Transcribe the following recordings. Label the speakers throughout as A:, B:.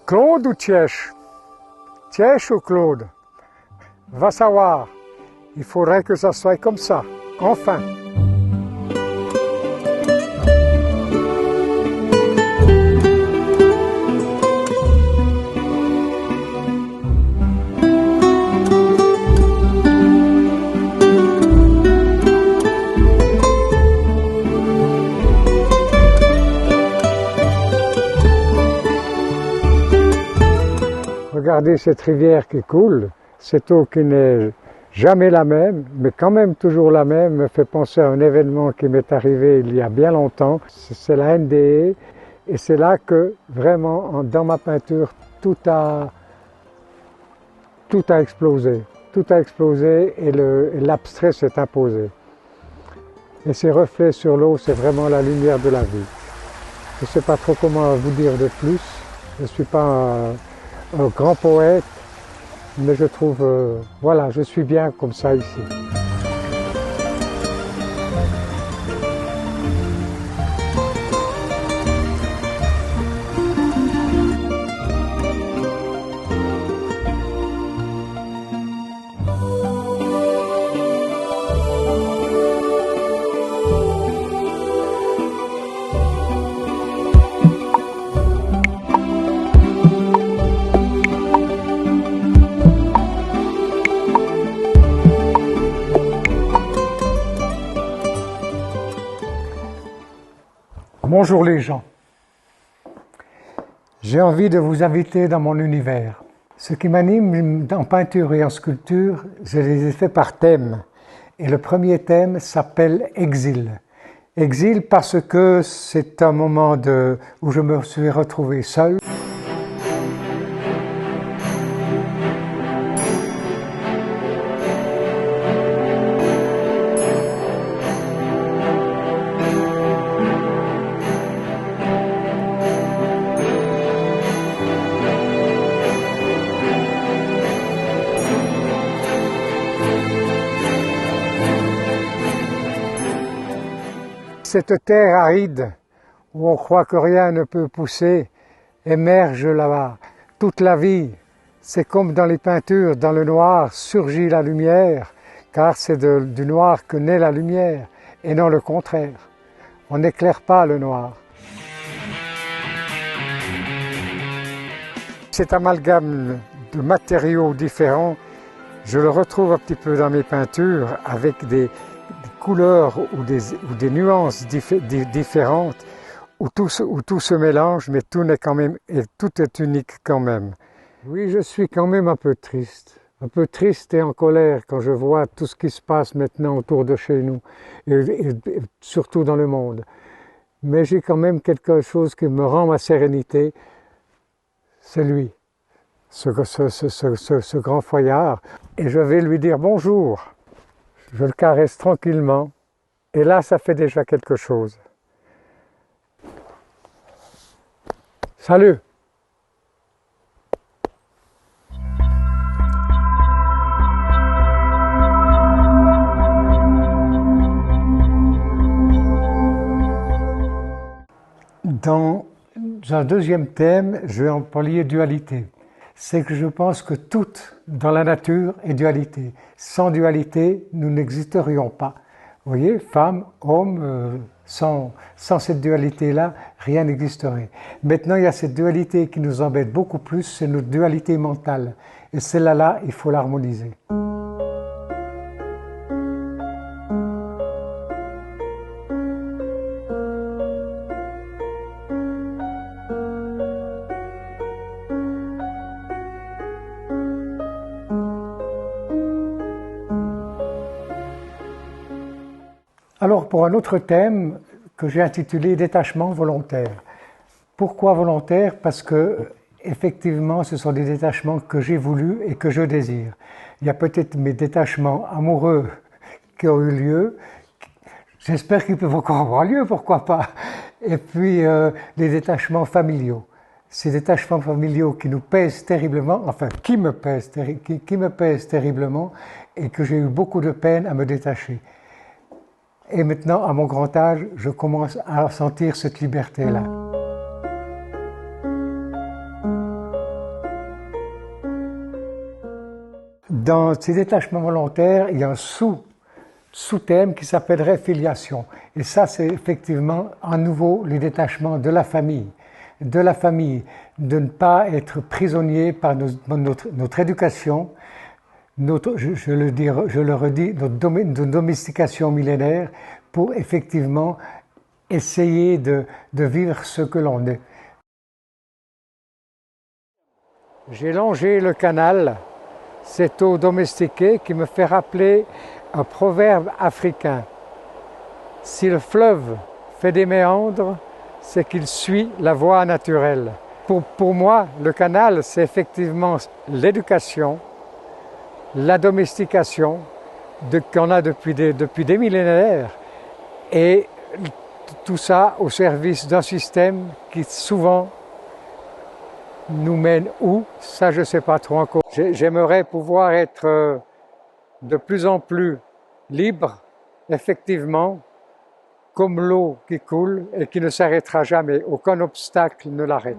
A: Claude ou Tièche? Tièche ou Claude? Va savoir. Il faudrait que ça soit comme ça. Enfin. Regardez cette rivière qui coule, cette eau qui n'est jamais la même, mais quand même toujours la même, me fait penser à un événement qui m'est arrivé il y a bien longtemps. C'est la NDE, et c'est là que vraiment, dans ma peinture, tout a explosé. Tout a explosé et l'abstrait s'est imposé. Et ces reflets sur l'eau, c'est vraiment la lumière de la vie. Je ne sais pas trop comment vous dire de plus, je ne suis pas un grand poète, mais je trouve, voilà, je suis bien comme ça ici. Bonjour les gens, j'ai envie de vous inviter dans mon univers. Ce qui m'anime en peinture et en sculpture, je les ai faits par thème. Et le premier thème s'appelle Exil. Exil parce que c'est un moment où je me suis retrouvé seul. Cette terre aride, où on croit que rien ne peut pousser, émerge là-bas. Toute la vie, c'est comme dans les peintures, dans le noir surgit la lumière, car c'est du noir que naît la lumière, et non le contraire. On n'éclaire pas le noir. Cet amalgame de matériaux différents, je le retrouve un petit peu dans mes peintures, avec des couleurs ou des nuances différentes, où tout se mélange, mais tout est unique quand même. Oui, je suis quand même un peu triste et en colère quand je vois tout ce qui se passe maintenant autour de chez nous, et surtout dans le monde. Mais j'ai quand même quelque chose qui me rend ma sérénité, c'est lui, ce grand foyard, et je vais lui dire bonjour. Je le caresse tranquillement, et là, ça fait déjà quelque chose. Salut! Dans un deuxième thème, je vais employer dualité. C'est que je pense que tout dans la nature est dualité. Sans dualité, nous n'existerions pas. Vous voyez, femme, homme, sans cette dualité-là, rien n'existerait. Maintenant, il y a cette dualité qui nous embête beaucoup plus, c'est notre dualité mentale. Et celle-là, il faut l'harmoniser. Alors pour un autre thème que j'ai intitulé « Détachement volontaire ». Pourquoi volontaire? Parce que effectivement ce sont des détachements que j'ai voulu et que je désire. Il y a peut-être mes détachements amoureux qui ont eu lieu, j'espère qu'ils peuvent encore avoir lieu, pourquoi pas. Et puis les détachements familiaux. Ces détachements familiaux qui nous pèsent terriblement, enfin qui me pèsent terriblement et que j'ai eu beaucoup de peine à me détacher. Et maintenant, à mon grand âge, je commence à sentir cette liberté-là. Dans ces détachements volontaires, il y a un sous-thème qui s'appellerait filiation. Et ça, c'est effectivement à nouveau les détachements de la famille. De la famille, de ne pas être prisonnier par notre éducation, je le redis, notre domestication millénaire pour effectivement essayer de vivre ce que l'on est. J'ai longé le canal, cette eau domestiquée qui me fait rappeler un proverbe africain. Si le fleuve fait des méandres, c'est qu'il suit la voie naturelle. Pour moi, le canal, c'est effectivement l'éducation, la domestication qu'on a depuis des millénaires, et tout ça au service d'un système qui souvent nous mène où? Ça, je ne sais pas trop encore. J'aimerais pouvoir être de plus en plus libre, effectivement, comme l'eau qui coule et qui ne s'arrêtera jamais. Aucun obstacle ne l'arrête.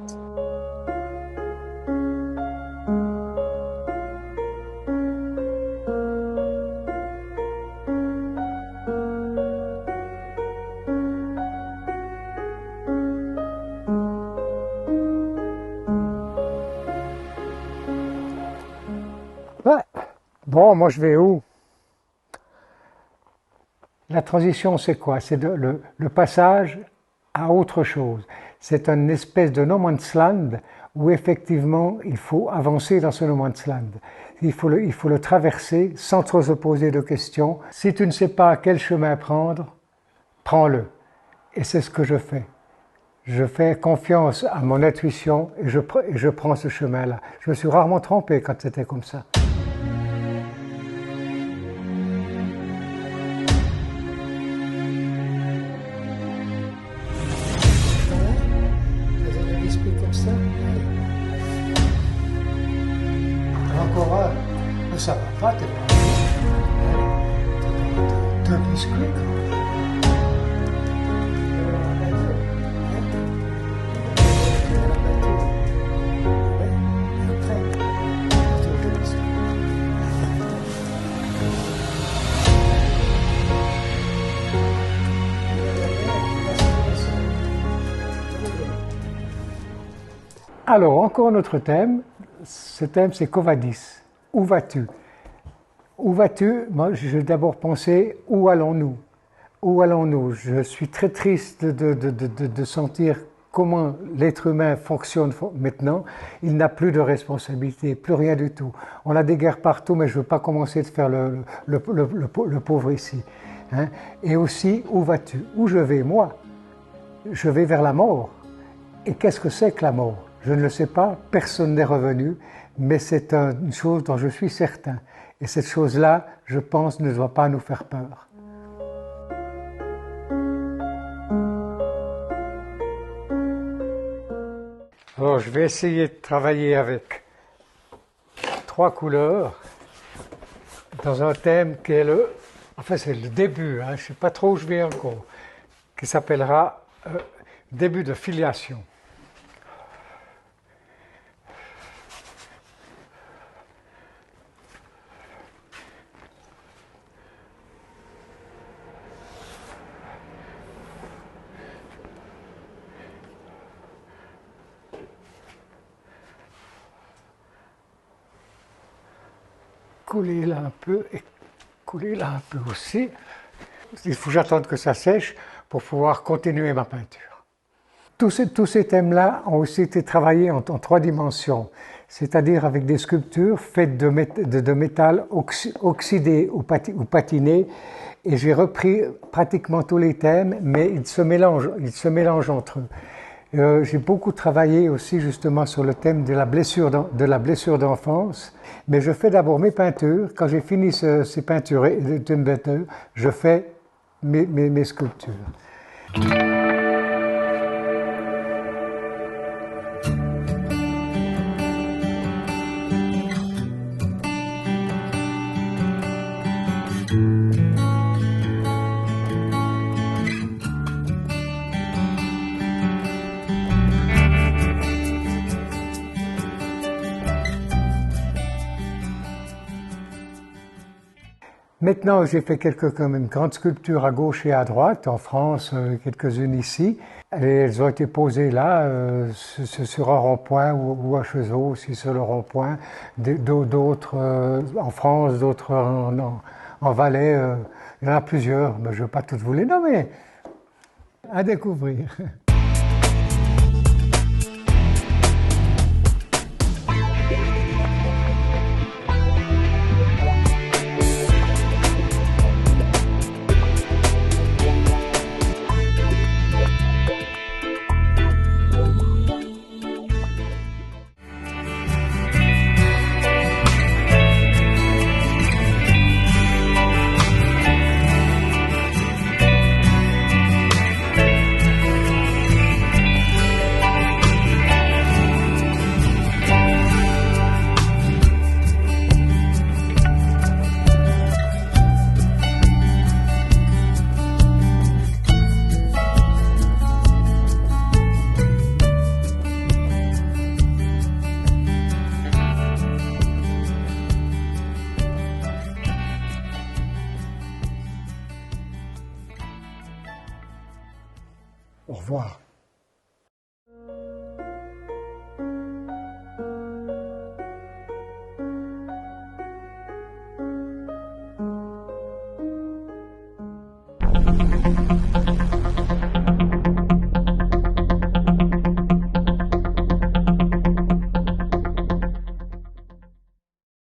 A: Ouais. Bon, moi je vais où? La transition, c'est quoi? C'est le passage à autre chose. C'est une espèce de no man's land où effectivement il faut avancer dans ce no man's land. Il faut le traverser sans trop se poser de questions. Si tu ne sais pas quel chemin prendre, prends-le. Et c'est ce que je fais. Je fais confiance à mon intuition et je prends ce chemin-là. Je me suis rarement trompé quand c'était comme ça. Comme ça. Encore un. Ça va pas, t'es pas. T'es biscuit. Alors, encore notre thème. Ce thème, c'est Quo Vadis. Où vas-tu? Où vas-tu? Moi, j'ai d'abord pensé, où allons-nous? Où allons-nous? Je suis très triste de sentir comment l'être humain fonctionne maintenant. Il n'a plus de responsabilité, plus rien du tout. On a des guerres partout, mais je ne veux pas commencer de faire le pauvre ici. Hein? Et aussi, où vas-tu? Où je vais, moi? Je vais vers la mort. Et qu'est-ce que c'est que la mort? Je ne le sais pas, personne n'est revenu, mais c'est une chose dont je suis certain. Et cette chose-là, je pense, ne doit pas nous faire peur. Alors, je vais essayer de travailler avec 3 couleurs dans un thème qui est c'est le début, hein, je ne sais pas trop où je vais encore, qui s'appellera début de filiation. Couler là un peu et couler là un peu aussi. Il faut que j'attende que ça sèche pour pouvoir continuer ma peinture. Tous ces thèmes-là ont aussi été travaillés en 3 dimensions, c'est-à-dire avec des sculptures faites de métal oxydé ou patiné, et j'ai repris pratiquement tous les thèmes, mais ils se mélangent entre eux. J'ai beaucoup travaillé aussi justement sur le thème de la blessure d'enfance, mais je fais d'abord mes peintures. Quand j'ai fini ces peintures, je fais mes sculptures. Maintenant, j'ai fait quand même grandes sculptures à gauche et à droite, en France, quelques-unes ici. Et elles ont été posées là, sur un rond-point ou à Cheseaux, aussi sur le rond-point. D'autres en France, d'autres en Valais. Il y en a plusieurs, mais je ne vais pas toutes vous les nommer. À découvrir. Au revoir.